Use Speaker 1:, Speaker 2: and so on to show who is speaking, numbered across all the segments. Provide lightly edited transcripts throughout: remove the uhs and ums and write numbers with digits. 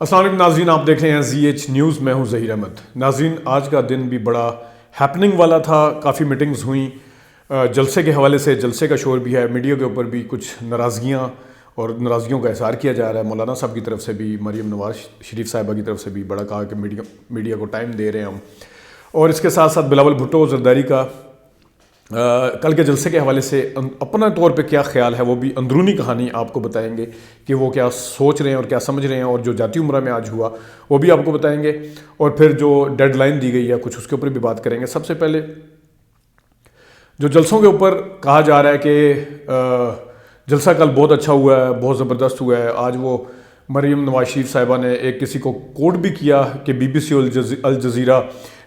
Speaker 1: السلام علیکم ناظرین، آپ دیکھ رہے ہیں زی ایچ نیوز. میں ہوں ظہیر احمد. ناظرین، آج کا دن بھی بڑا ہیپننگ والا تھا. کافی میٹنگز ہوئیں جلسے کے حوالے سے. جلسے کا شور بھی ہے, میڈیا کے اوپر بھی کچھ ناراضگیاں اور ناراضگیوں کا اظہار کیا جا رہا ہے. مولانا صاحب کی طرف سے بھی, مریم نواز شریف صاحبہ کی طرف سے بھی بڑا کہا کہ میڈیا کو ٹائم دے رہے ہیں ہم. اور اس کے ساتھ ساتھ بلاول بھٹو زرداری کا کل کے جلسے کے حوالے سے اپنا طور پہ کیا خیال ہے, وہ بھی اندرونی کہانی آپ کو بتائیں گے کہ وہ کیا سوچ رہے ہیں اور کیا سمجھ رہے ہیں. اور جو جاتی عمرہ میں آج ہوا وہ بھی آپ کو بتائیں گے. اور پھر جو ڈیڈ لائن دی گئی ہے کچھ, اس کے اوپر بھی بات کریں گے. سب سے پہلے جو جلسوں کے اوپر کہا جا رہا ہے کہ جلسہ کل بہت اچھا ہوا ہے, بہت زبردست ہوا ہے. آج وہ مریم نواز شریف صاحبہ نے ایک کسی کو کوٹ بھی کیا کہ بی بی سی الجزیرہ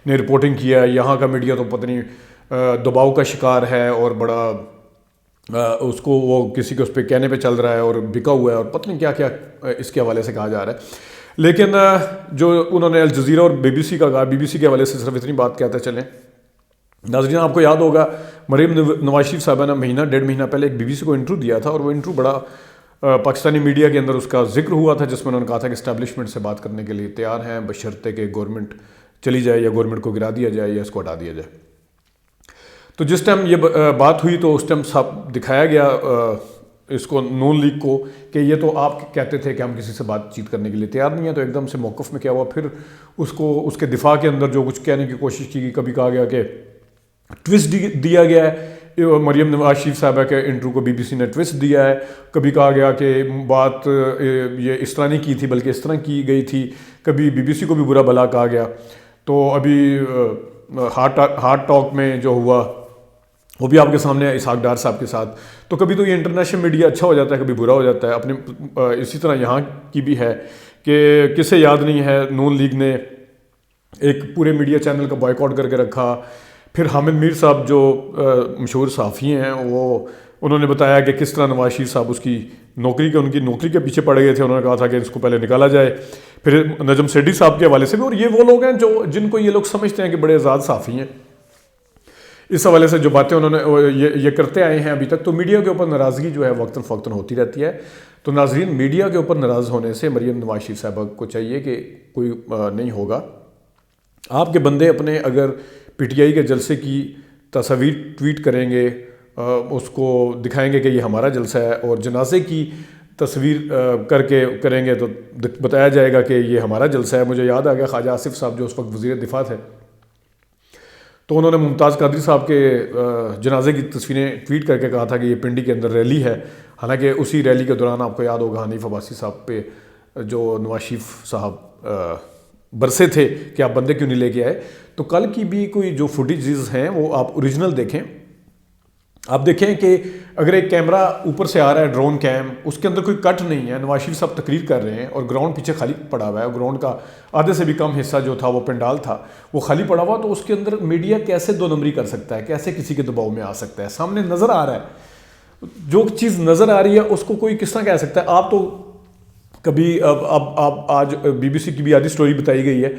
Speaker 1: نے رپورٹنگ کیا ہے, یہاں کا میڈیا تو پتہ نہیں دباؤ کا شکار ہے اور بڑا اس کو وہ کسی کے اس پہ کہنے پہ چل رہا ہے اور بکا ہوا ہے اور پتہ نہیں کیا کیا اس کے حوالے سے کہا جا رہا ہے. لیکن جو انہوں نے الجزیرہ اور بی بی سی کا کہا, بی بی سی کے حوالے سے صرف اتنی بات کہتے چلیں. ناظرین, آپ کو یاد ہوگا مریم نواز شریف صاحبہ نے مہینہ ڈیڑھ مہینہ پہلے ایک بی بی سی کو انٹرویو دیا تھا, اور وہ انٹرویو بڑا پاکستانی میڈیا کے اندر اس کا ذکر ہوا تھا, جس میں انہوں نے کہا تھا کہ اسٹیبلشمنٹ سے بات کرنے کے لیے تیار ہیں بشرطے کہ گورنمنٹ چلی جائے یا گورنمنٹ کو گرا دیا جائے یا اس کو ہٹا دیا جائے. تو جس ٹائم یہ بات ہوئی تو اس ٹائم سب دکھایا گیا اس کو, نون لیگ کو, کہ یہ تو آپ کہتے تھے کہ ہم کسی سے بات چیت کرنے کے لیے تیار نہیں ہیں. تو ایک دم سے موقف میں کیا ہوا, پھر اس کو اس کے دفاع کے اندر جو کچھ کہنے کی کوشش کی گئی. کبھی کہا گیا کہ ٹوسٹ دیا گیا ہے, مریم نواز شریف صاحبہ کے انٹرویو کو بی بی سی نے ٹوسٹ دیا ہے. کبھی کہا گیا کہ بات یہ اس طرح نہیں کی تھی بلکہ اس طرح کی گئی تھی. کبھی بی بی سی کو بھی برا بھلا کہا گیا. تو ابھی ہارٹ ٹاک میں جو ہوا وہ بھی آپ کے سامنے ہے اسحاق ڈار صاحب کے ساتھ. تو کبھی تو یہ انٹرنیشنل میڈیا اچھا ہو جاتا ہے, کبھی برا ہو جاتا ہے. اپنے اسی طرح یہاں کی بھی ہے کہ کسے یاد نہیں ہے نون لیگ نے ایک پورے میڈیا چینل کا بائیکاٹ کر کے رکھا. پھر حامد میر صاحب جو مشہور صحافی ہیں, انہوں نے بتایا کہ کس طرح نواز شریف صاحب ان کی نوکری کے پیچھے پڑ گئے تھے. انہوں نے کہا تھا کہ اس کو پہلے نکالا جائے. پھر نجم سیٹھی صاحب کے حوالے سے بھی, اور یہ وہ لوگ ہیں جن کو یہ لوگ سمجھتے ہیں کہ بڑے آزاد صحافی ہیں. اس حوالے سے جو باتیں انہوں نے یہ کرتے آئے ہیں ابھی تک. تو میڈیا کے اوپر ناراضگی جو ہے وقتاً فوقتاً ہوتی رہتی ہے. تو ناظرین, میڈیا کے اوپر ناراض ہونے سے مریم نواز شریف صاحبہ کو چاہیے کہ کوئی نہیں ہوگا. آپ کے بندے اپنے اگر پی ٹی آئی کے جلسے کی تصاویر ٹویٹ کریں گے, اس کو دکھائیں گے کہ یہ ہمارا جلسہ ہے, اور جنازے کی تصویر کریں گے تو بتایا جائے گا کہ یہ ہمارا جلسہ ہے. مجھے یاد آ گیا خواجہ آصف صاحب جو اس وقت وزیر دفاع تھے, تو انہوں نے ممتاز قادری صاحب کے جنازے کی تصویریں ٹویٹ کر کے کہا تھا کہ یہ پنڈی کے اندر ریلی ہے. حالانکہ اسی ریلی کے دوران آپ کو یاد ہوگا حنیف عباسی صاحب پہ جو نواز شریف صاحب برسے تھے کہ آپ بندے کیوں نہیں لے کے آئے. تو کل کی بھی کوئی جو فوٹیجز ہیں وہ آپ اوریجنل دیکھیں. آپ دیکھیں کہ اگر ایک کیمرہ اوپر سے آ رہا ہے, ڈرون کیم, اس کے اندر کوئی کٹ نہیں ہے. نواز شریف صاحب تقریر کر رہے ہیں اور گراؤنڈ پیچھے خالی پڑا ہوا ہے. گراؤنڈ کا آدھے سے بھی کم حصہ جو تھا وہ پنڈال تھا, وہ خالی پڑا ہوا. تو اس کے اندر میڈیا کیسے دو نمبری کر سکتا ہے, کیسے کسی کے دباؤ میں آ سکتا ہے؟ سامنے نظر آ رہا ہے, جو چیز نظر آ رہی ہے اس کو کوئی کس طرح کہہ سکتا ہے. آپ تو کبھی اب آج بی بی سی کی بھی آدھی سٹوری بتائی گئی ہے,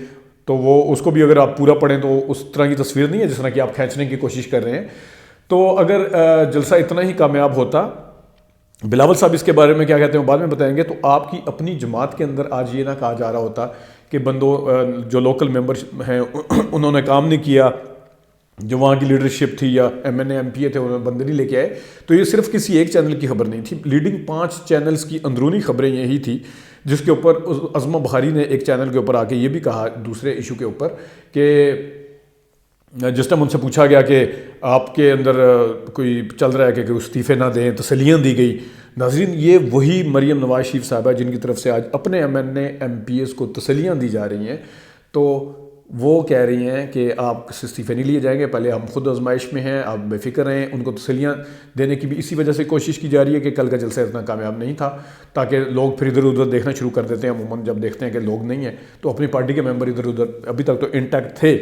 Speaker 1: تو وہ اس کو بھی اگر آپ پورا پڑھیں تو اس طرح کی تصویر نہیں ہے جس طرح کہ آپ کھینچنے کی کوشش کر رہے ہیں. تو اگر جلسہ اتنا ہی کامیاب ہوتا, بلاول صاحب اس کے بارے میں کیا کہتے ہیں وہ بعد میں بتائیں گے, تو آپ کی اپنی جماعت کے اندر آج یہ نہ کہا جا رہا ہوتا کہ بندوں جو لوکل ممبر ہیں انہوں نے کام نہیں کیا, جو وہاں کی لیڈرشپ تھی یا M N A M P A تھے انہوں نے بندے نہیں لے کے آئے. تو یہ صرف کسی ایک چینل کی خبر نہیں تھی, لیڈنگ 5 چینلز کی اندرونی خبریں یہی تھی, جس کے اوپر عظمہ بخاری نے ایک چینل کے اوپر آ کے یہ بھی کہا دوسرے ایشو کے اوپر کہ جس ٹائم ان سے پوچھا گیا کہ آپ کے اندر کوئی چل رہا ہے کہ استعفے نہ دیں, تسلیاں دی گئی. ناظرین, یہ وہی مریم نواز شریف صاحبہ جن کی طرف سے آج اپنے M N A M P S کو تسلیاں دی جا رہی ہیں. تو وہ کہہ رہی ہیں کہ آپ استعفے نہیں لیے جائیں گے, پہلے ہم خود آزمائش میں ہیں, آپ بے فکر رہیں. ان کو تسلیاں دینے کی بھی اسی وجہ سے کوشش کی جا رہی ہے کہ کل کا جلسہ اتنا کامیاب نہیں تھا, تاکہ لوگ پھر ادھر ادھر دیکھنا شروع کر دیتے ہیں. عموماً جب دیکھتے ہیں کہ لوگ نہیں ہیں تو اپنی پارٹی کے ممبر ادھر ادھر ابھی تک تو انٹیکٹ تھے,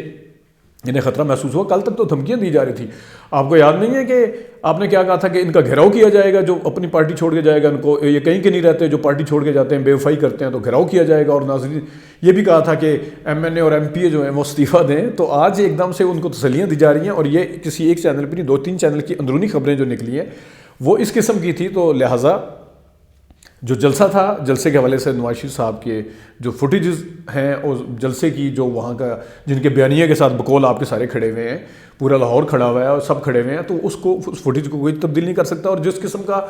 Speaker 1: انہیں خطرہ محسوس ہوا. کل تک تو دھمکیاں دی جا رہی تھی. آپ کو یاد نہیں ہے کہ آپ نے کیا کہا تھا کہ ان کا گھیراؤ کیا جائے گا, جو اپنی پارٹی چھوڑ کے جائے گا, ان کو یہ کہیں کے نہیں رہتے, جو پارٹی چھوڑ کے جاتے ہیں بے وفائی کرتے ہیں, تو گھیراؤ کیا جائے گا. اور ناظرین, یہ بھی کہا تھا کہ ایم این اے اور ایم پی اے جو ہیں وہ استعفیٰ دیں. تو آج ایک دم سے ان کو تسلیاں دی جا رہی ہیں, اور یہ کسی ایک چینل پہ نہیں 2-3 چینل کی اندرونی خبریں جو نکلی ہیں وہ اس قسم کی تھی. تو لہٰذا جو جلسہ تھا، جلسے کے حوالے سے نواز شریف صاحب کے جو فوٹیجز ہیں اور جلسے کی جو وہاں کا جن کے بیانیے کے ساتھ بقول آپ کے سارے کھڑے ہوئے ہیں، پورا لاہور کھڑا ہوا ہے اور سب کھڑے ہوئے ہیں، تو اس فوٹیج کو کوئی تبدیل نہیں کر سکتا. اور جس قسم کا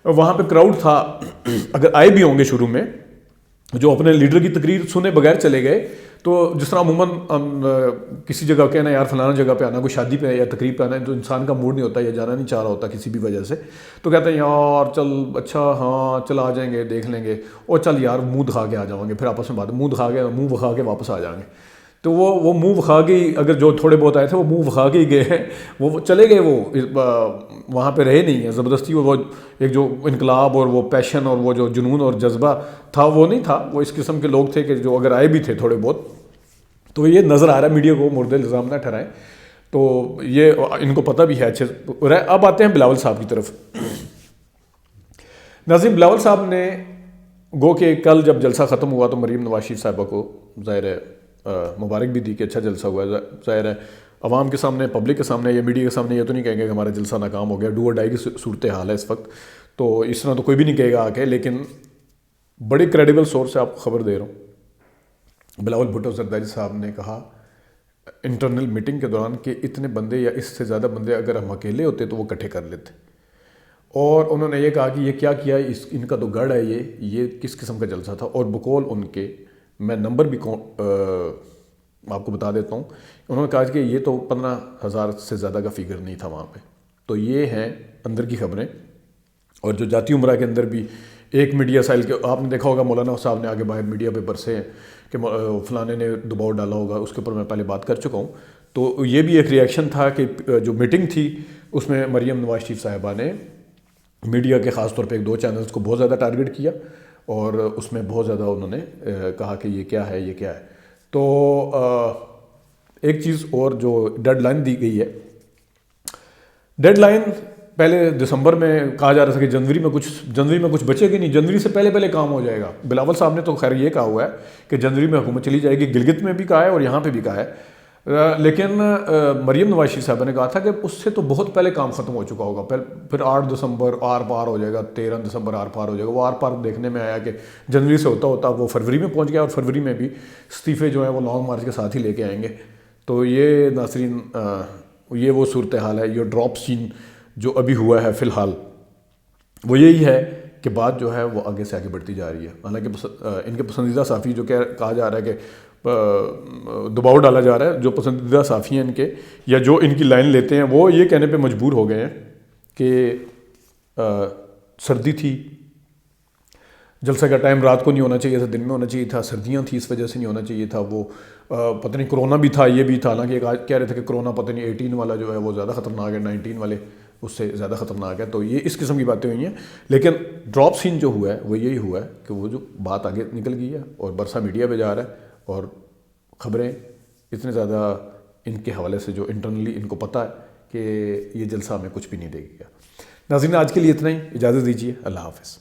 Speaker 1: وہاں پہ کراؤڈ تھا، اگر آئے بھی ہوں گے شروع میں جو اپنے لیڈر کی تقریر سنے بغیر چلے گئے، تو جس طرح عموماً کسی جگہ کہنا یار فلانا جگہ پہ آنا، کوئی شادی پہ یا تقریب پہ آنا ہے تو انسان کا موڈ نہیں ہوتا یا جانا نہیں چاہ رہا ہوتا کسی بھی وجہ سے، تو کہتے ہیں یار چل اچھا ہاں چل آ جائیں گے دیکھ لیں گے، اور چل یار منہ دکھا کے آ جاؤں گے، پھر آپس میں بات منہ بکھا کے واپس آ جائیں گے. تو وہ منہ بکھا کے ہی، اگر جو تھوڑے بہت آئے تھے وہ منہ بکھا کے ہی گئے ہیں، وہ چلے گئے، وہ وہاں پہ رہے نہیں ہیں زبردستی. وہ ایک جو انقلاب اور وہ پیشن اور وہ جو جنون اور جذبہ تھا وہ نہیں تھا. وہ اس قسم کے لوگ تھے کہ جو اگر آئے بھی تھے تھوڑے بہت، تو یہ نظر آ رہا ہے میڈیا کو مورد الزام نہ ٹھہرائیں. تو یہ ان کو پتہ بھی ہے اچھے. اب آتے ہیں بلاول صاحب کی طرف. ناظرین، بلاول صاحب نے گو کہ کل جب جلسہ ختم ہوا تو مریم نواز شریف صاحبہ کو ظاہر ہے مبارک بھی دی کہ اچھا جلسہ ہوا ہے. ظاہر ہے عوام کے سامنے، پبلک کے سامنے یا میڈیا کے سامنے یہ تو نہیں کہیں گے کہ ہمارا جلسہ ناکام ہو گیا. ڈو اور ڈائی کی صورتحال ہے اس وقت، تو اس طرح تو کوئی بھی نہیں کہے گا آ کے. لیکن بڑی کریڈیبل سورس سے آپ کو خبر دے رہا ہوں، بلاول بھٹو زرداری صاحب نے کہا انٹرنل میٹنگ کے دوران کہ اتنے بندے یا اس سے زیادہ بندے اگر ہم اکیلے ہوتے تو وہ اکٹھے کر لیتے. اور انہوں نے یہ کہا کہ یہ کیا کیا، ان کا تو گڑھ ہے، یہ کس قسم کا جلسہ تھا. اور بقول ان کے، میں نمبر بھی آپ کو بتا دیتا ہوں، انہوں نے کہا کہ یہ تو 15,000 سے زیادہ کا فگر نہیں تھا وہاں پہ. تو یہ ہیں اندر کی خبریں. اور جو جاتی عمرہ کے اندر بھی ایک میڈیا سائل کے آپ نے دیکھا ہوگا، مولانا صاحب نے آگے باہر میڈیا پہ برسے ہیں کہ فلانے نے دباؤ ڈالا ہوگا، اس کے اوپر میں پہلے بات کر چکا ہوں. تو یہ بھی ایک ریئیکشن تھا کہ جو میٹنگ تھی اس میں مریم نواز شریف صاحبہ نے میڈیا کے خاص طور پہ 1-2 چینلز کو بہت زیادہ ٹارگٹ کیا، اور اس میں بہت زیادہ انہوں نے کہا کہ یہ کیا ہے یہ کیا ہے. تو ایک چیز اور جو ڈیڈ لائن دی گئی ہے، ڈیڈ لائن پہلے دسمبر میں کہا جا رہا تھا کہ جنوری میں کچھ بچے گی نہیں، جنوری سے پہلے کام ہو جائے گا. بلاول صاحب نے تو خیر یہ کہا ہوا ہے کہ جنوری میں حکومت چلی جائے گی، گلگت میں بھی کہا ہے اور یہاں پہ بھی کہا ہے. لیکن مریم نواز شریف صاحبہ نے کہا تھا کہ اس سے تو بہت پہلے کام ختم ہو چکا ہوگا، پھر 8 دسمبر آر پار ہو جائے گا، 13 دسمبر آر پار ہو جائے گا. وہ آر پار دیکھنے میں آیا کہ جنوری سے ہوتا وہ فروری میں پہنچ گیا، اور فروری میں بھی استعفے جو ہیں وہ لانگ مارچ کے ساتھ ہی لے کے آئیں گے. تو یہ ناظرین یہ وہ صورتحال ہے. یہ ڈراپ سین جو ابھی ہوا ہے فی الحال وہ یہی ہے کہ بات جو ہے وہ آگے سے آگے بڑھتی جا رہی ہے. حالانکہ ان کے پسندیدہ صحافی جو کہا جا رہا ہے کہ دباؤ ڈالا جا رہا ہے، جو پسندیدہ صحافی ہیں ان کے یا جو ان کی لائن لیتے ہیں، وہ یہ کہنے پہ مجبور ہو گئے ہیں کہ سردی تھی، جلسہ کا ٹائم رات کو نہیں ہونا چاہیے تھا، دن میں ہونا چاہیے تھا، سردیاں تھیں اس وجہ سے نہیں ہونا چاہیے تھا. وہ پتہ نہیں کرونا بھی تھا، یہ بھی تھا. حالانکہ کہہ رہے تھے کہ کرونا پتہ نہیں 18 والا جو ہے وہ زیادہ خطرناک ہے، 19 والے اس سے زیادہ خطرناک ہے. تو یہ اس قسم کی باتیں ہوئی ہیں. لیکن ڈراپ سین جو ہوا ہے وہ یہی ہوا ہے کہ وہ جو بات آگے نکل گئی ہے اور برسا میڈیا پہ جا رہا ہے، اور خبریں اتنے زیادہ ان کے حوالے سے جو انٹرنلی ان کو پتہ ہے کہ یہ جلسہ ہمیں کچھ بھی نہیں دے گا. ناظرین، آج کے لیے اتنا ہی، اجازت دیجیے، اللہ حافظ.